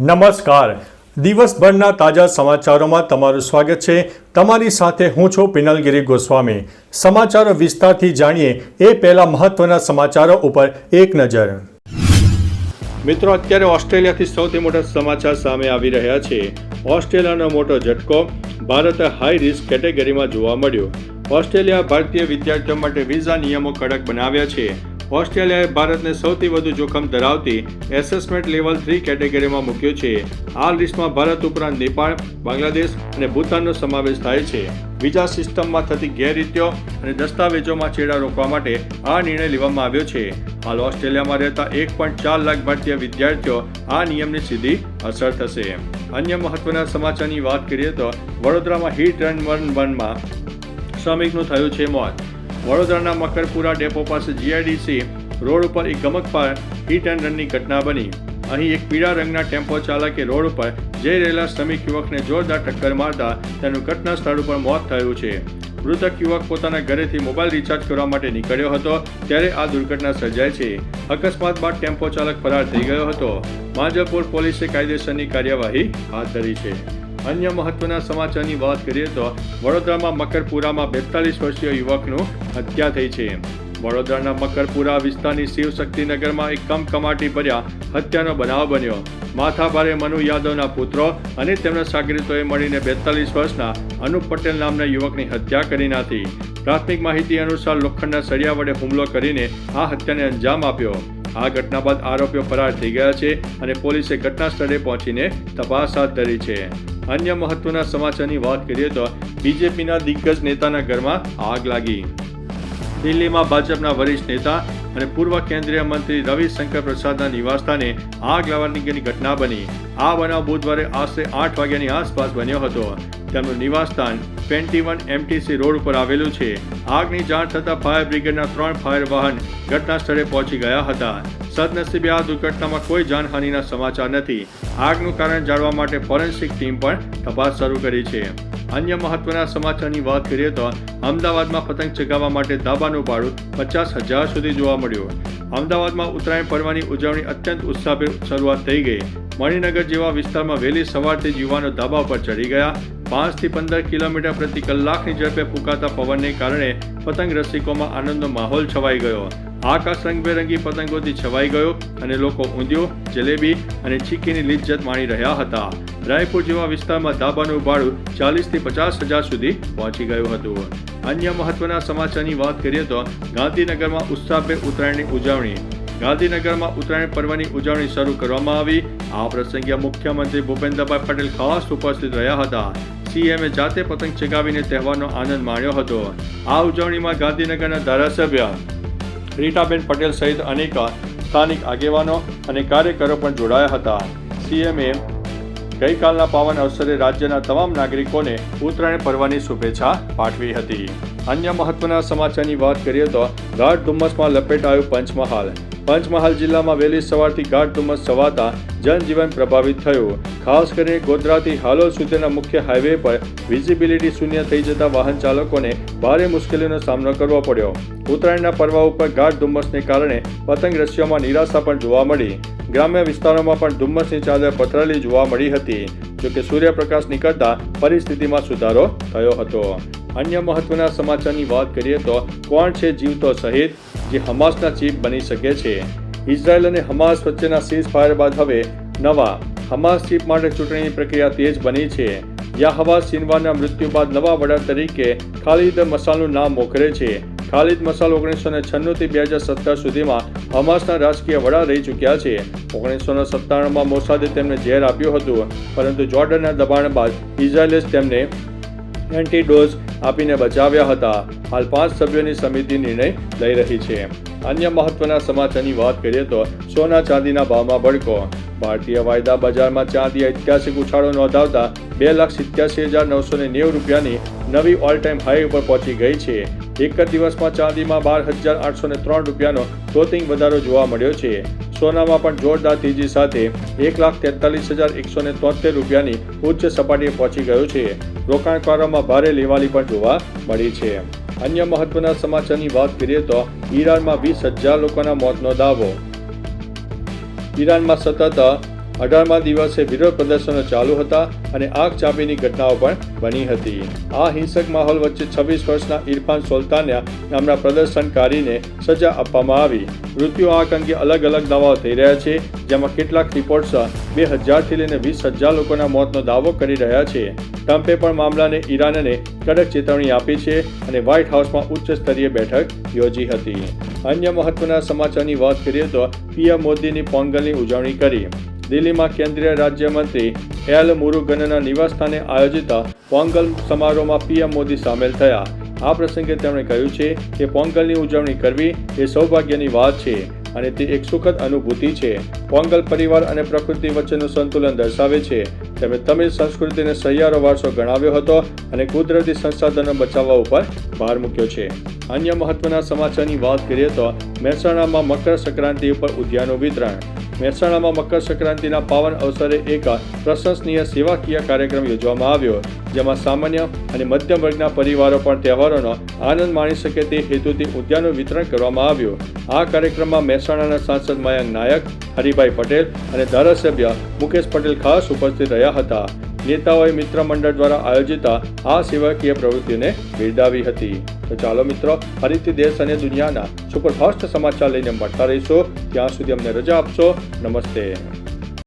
નમસ્કાર. દિવસભરના તાજા સમાચારોમાં તમારું સ્વાગત છે. તમારી સાથે હું છું પિનલગીરી ગોસ્વામી. સમાચારો વિસ્તારથી જાણીએ એ પહેલા મહત્વના સમાચારો ઉપર એક નજર. મિત્રો, અત્યારે ઓસ્ટ્રેલિયાથી સૌથી મોટા સમાચાર સામે આવી રહ્યા છે. ઓસ્ટ્રેલિયાનો મોટો ઝટકો ભારત હાઈ રિસ્ક કેટેગરીમાં જોવા મળ્યો. ઓસ્ટ્રેલિયા ભારતીય વિદ્યાર્થીઓ માટે વિઝા નિયમો કડક બનાવ્યા છે. ઓસ્ટ્રેલિયાએ ભારતને સૌથી વધુ જોખમ ધરાવતી એસેસમેન્ટ લેવલ 3 કેટેગરીમાં મૂક્યો છે. આ લિસ્ટમાં ભારત ઉપરાંત નેપાળ, બાંગ્લાદેશ અને ભૂતાનનો સમાવેશ થાય છે. વિઝા સિસ્ટમમાં થતી ગેરરીતિઓ અને દસ્તાવેજોમાં ચેડા રોકવા માટે આ નિર્ણય લેવામાં આવ્યો છે. હાલ ઓસ્ટ્રેલિયામાં રહેતા 1.4 લાખ ભારતીય વિદ્યાર્થીઓ આ નિયમની સીધી અસર થશે. અન્ય મહત્વના સમાચારની વાત કરીએ તો વડોદરામાં હિટ એન્ડ રન વનમાં શ્રમિકનું થયું છે મોત. વડોદરાના મકરપુરા ડેપો પાસે જીઆઈડીસી રોડ ઉપર એક ગમકવાર હિટ એન્ડ રનની ઘટના બની. અહીં એક પીળા રંગના ટેમ્પો ચાલકે રોડ ઉપર જઈ રહેલા શ્રમિક યુવકને જોરદાર ટક્કર મારતા તેનું ઘટના સ્થળ ઉપર મોત થયું છે. મૃતક યુવક પોતાના ઘરેથી મોબાઈલ રિચાર્જ કરવા માટે નીકળ્યો હતો ત્યારે આ દુર્ઘટના સર્જાઈ છે. અકસ્માત બાદ ટેમ્પો ચાલક ફરાર થઈ ગયો હતો. માંજલપુર પોલીસે કાયદેસરની કાર્યવાહી હાથ ધરી છે. અન્ય મહત્વના સમાચારની વાત કરીએ તો વડોદરામાં મકરપુરામાં 42 વર્ષીય યુવકનું હત્યા થઈ છે. વડોદરાના મકરપુરા વિસ્તારની શિવશક્તિનગરમાં એક કમકમાટી ભર્યા હત્યાનો બનાવ બન્યો. માથાભારે મનુ યાદવના પુત્રો અને તેમના શાગીર્દોએ મળીને 42 વર્ષના અનુપ પટેલ નામના યુવકની હત્યા કરી નાખી. પ્રાથમિક માહિતી અનુસાર લોખંડના સળિયા વડે હુમલો કરીને આ હત્યાને અંજામ આપ્યો. આ ઘટના બાદ આરોપીઓ ફરાર થઈ ગયા છે અને પોલીસે ઘટના સ્થળે પહોંચીને તપાસ હાથ ધરી છે. અન્ય મહત્વના સમાચારની વાત કરીએ તો બીજેપીના દિગ્ગજ નેતાના ઘરમાં આગ લાગી. દિલ્હીમાં ભાજપના વરિષ્ઠ નેતા અને પૂર્વ કેન્દ્રીય મંત્રી રવિશંકર પ્રસાદના નિવાસસ્થાને આગ લાગવાની ઘટના બની. આ બનાવ બુધવારે આશરે 8 વાગ્યાની આસપાસ બન્યો હતો. તેમનું નિવાસસ્થાન 21 MTC રોડ ઉપર આવેલું છે. આગની જાણ થતાં ફાયર બ્રિગેડના 3 ફાયર વાહન ઘટના સ્થળે પહોંચી ગયા હતા. સદનસીબે આ દુર્ઘટનામાં કોઈ જાનહાનિના સમાચાર નથી. આગનું કારણ જાણવા માટે ફોરેન્સિક ટીમ પણ તપાસ શરૂ કરી છે. અન્ય મહત્વના સમાચારની વાત કરીએ તો અમદાવાદમાં પતંગ ચગાવવા માટે ધાબાનું ભાડું 50,000 સુધી જોવા મળ્યું. અમદાવાદમાં ઉત્તરાયણ પર્વની ઉજવણી અત્યંત ઉત્સાહભેર શરૂઆત થઈ ગઈ. મણિનગર જેવા વિસ્તારમાં વહેલી સવારથી જ યુવાનો ધાબા પર ચડી ગયા. 5 થી 15 કિલોમીટર પ્રતિ કલાકની ઝડપે ફૂંકાતા પવનને કારણે પતંગ રસિકોમાં આનંદનો માહોલ છવાઈ ગયો. આકાશ રંગબેરંગી પતંગોથી છવાઈ ગયો અને લોકો ઊંધિયું, જલેબી અને ચીકીની લિજ્જત માણી રહ્યા હતા. રાયપુર જેવા વિસ્તારમાં ધાબાનું ભાડું 40 થી 50,000 સુધી પહોંચી ગયું હતું. અન્ય મહત્વના સમાચારની વાત કરીએ તો ગાંધીનગરમાં ઉત્સાહભેર ઉત્તરાયણની ઉજવણી. ગાંધીનગરમાં ઉત્તરાયણ પર્વની ઉજવણી શરૂ કરવામાં આવી. આ પ્રસંગે મુખ્યમંત્રી ભૂપેન્દ્રભાઈ પટેલ ખાસ ઉપસ્થિત રહ્યા હતા. સીએમએ જાતે પતંગ ચગાવીને તહેવારનો આનંદ માણ્યો હતો. આ ઉજવણીમાં ગાંધીનગરના ધારાસભ્ય રીટાબેન પટેલ સહિત અનેક સ્થાનિક આગેવાનો અને કાર્યકરો પણ જોડાયા હતા. સીએમએ ગઈકાલના પાવન અવસરે રાજ્યના તમામ નાગરિકોને ઉત્તરાયણ પર્વની શુભેચ્છા પાઠવી હતી. અન્ય મહત્વના સમાચારની વાત કરીએ તો ગાઢ ધુમ્મસમાં લપેટાયું પંચમહાલ. પંચમહાલ જિલ્લામાં વહેલી સવારથી ગાઢ ધુમ્મસ છવાતા જનજીવન પ્રભાવિત થયું. ખાસ કરીને ગોધરાથી હાલોલ સુધીના મુખ્ય હાઈવે પર વિઝિબિલિટી શૂન્ય થઈ જતા વાહન ચાલકોને ભારે મુશ્કેલીનો સામનો કરવો પડ્યો. ઉત્તરાયણના પર્વ ઉપર ગાઢ ધુમ્મસને કારણે પતંગ રસિયોમાં નિરાશા પણ જોવા મળી. ગ્રામ્ય વિસ્તારોમાં પણ ધુમ્મસની ચાદર પથરાયેલી જોવા મળી હતી. જોકે સૂર્યપ્રકાશ નીકળતા પરિસ્થિતિમાં સુધારો થયો હતો. અન્ય મહત્વના સમાચારની વાત કરીએ તો કોણ છે જીવતો શહીદ જે હમાસના ચીફ બની શકે છે? ઇઝરાયલ અને હમાસ વચ્ચેના સીઝ ફાયર બાદ હવે નવા હમાસ ચીફ માટે ચૂંટણીની પ્રક્રિયા તેજ બની છે. યાહવા સિનવારના મૃત્યુ બાદ નવા વડા તરીકે ખાલિદ મસાલનું નામ મોખરે છે. ખાલિદ મસાલ 1996 થી 2017 સુધીમાં હમાસના રાજકીય વડા રહી ચૂક્યા છે. 1997માં મોસાદે તેમને ઝેર આપ્યું હતું, પરંતુ જોર્ડનના દબાણ બાદ ઇઝરાયલે તેમને એન્ટીડોઝ આપીને બચાવ્યા હતા. હાલ 5 સભ્યોની સમિતિ નિર્ણય લઈ રહી છે. અન્ય મહત્વના સમાચારની વાત કરીએ તો સોના ચાંદીના ભાવમાં ભડકો. ભારતીય વાયદા બજારમાં ચાંદી ઐતિહાસિક ઉછાળો નોંધાવતા 2,87,990 રૂપિયાની નવી ઓલ ટાઈમ હાઈ ઉપર પહોંચી ગઈ છે. એક જ દિવસમાં ચાંદીમાં 12,803 રૂપિયાનો ક્લોથિંગ વધારો જોવા મળ્યો છે. સોનામાં પણ જોરદાર તેજી સાથે 1,43,173 રૂપિયાની ઉચ્ચ સપાટીએ પહોંચી ગયો છે. રોકાણકારોમાં ભારે લેવાલી પણ જોવા મળી છે. અન્ય મહત્વના સમાચારની વાત કરીએ તો ઈરાનમાં 20,000 લોકોના મોતનો દાવો. ઈરાનમાં સતત 18મા દિવસે વિરોધ પ્રદર્શનો ચાલુ હતા અને આગ ચાંપીની ઘટનાઓ પણ બની હતી. આ હિંસક માહોલ વચ્ચે 26 વર્ષના ઇરફાન સુલતાનિયા નામના પ્રદર્શનકારીને સજા આપવામાં આવી. મૃત્યુ આંક અંગે અલગ અલગ દાવાઓ થઈ રહ્યા છે, જેમાં કેટલાક રિપોર્ટ્સ 2000થી લઈને 20,000 લોકોના મોતનો દાવો કરી રહ્યા છે. ટ્રમ્પે પણ મામલાને ઈરાનને કડક ચેતવણી આપી છે અને વ્હાઇટ હાઉસમાં ઉચ્ચ સ્તરીય બેઠક યોજી હતી. અન્ય મહત્વના સમાચારની વાત કરીએ તો પીએમ મોદીની પોંગલની ઉજવણી કરી. દિલ્હીમાં કેન્દ્રીય રાજ્યમંત્રી એલ મુરુગનના નિવાસસ્થાને આયોજિત પોંગલ સમારોહમાં પીએમ મોદી સામેલ થયા. આ પ્રસંગે તેમણે કહ્યું છે કે પોંગલની ઉજવણી કરવી એ સૌભાગ્યની વાત છે અને તે એક સુખદ અનુભૂતિ છે. પોંગલ પરિવાર અને પ્રકૃતિ વચ્ચેનું સંતુલન દર્શાવે છે. તેમણે તમિલ સંસ્કૃતિને સહિયારો વારસો ગણાવ્યો હતો અને કુદરતી સંસાધનો બચાવવા ઉપર ભાર મૂક્યો છે. અન્ય મહત્વના સમાચારની વાત કરીએ તો મહેસાણામાં મકર સંક્રાંતિ ઉપર ઉદ્યાનનું વિતરણ. મહેસાણામાં મકર સંક્રાંતિના પાવન અવસરે એક પ્રશંસનીય સેવાકીય કાર્યક્રમ યોજવામાં આવ્યો, જેમાં સામાન્ય અને મધ્યમ વર્ગના પરિવારો પણ તહેવારોનો આનંદ માણી શકે તે હેતુથી ઉદ્યાનનું વિતરણ કરવામાં આવ્યું. આ કાર્યક્રમમાં મહેસાણાના સાંસદ મયંક નાયક, હરિભાઈ પટેલ અને ધારાસભ્ય મુકેશ પટેલ ખાસ ઉપસ્થિત રહ્યા હતા. નેતાઓએ મિત્ર મંડળ દ્વારા આયોજિત આ સેવાકીય પ્રવૃત્તિને બિરદાવી હતી. તો ચાલો મિત્રો, ફરીથી દેશ અને દુનિયાના સુપરફાસ્ટ સમાચાર લઈને મળતા રહીશું. ત્યાં સુધી અમને રજા આપશો. નમસ્તે.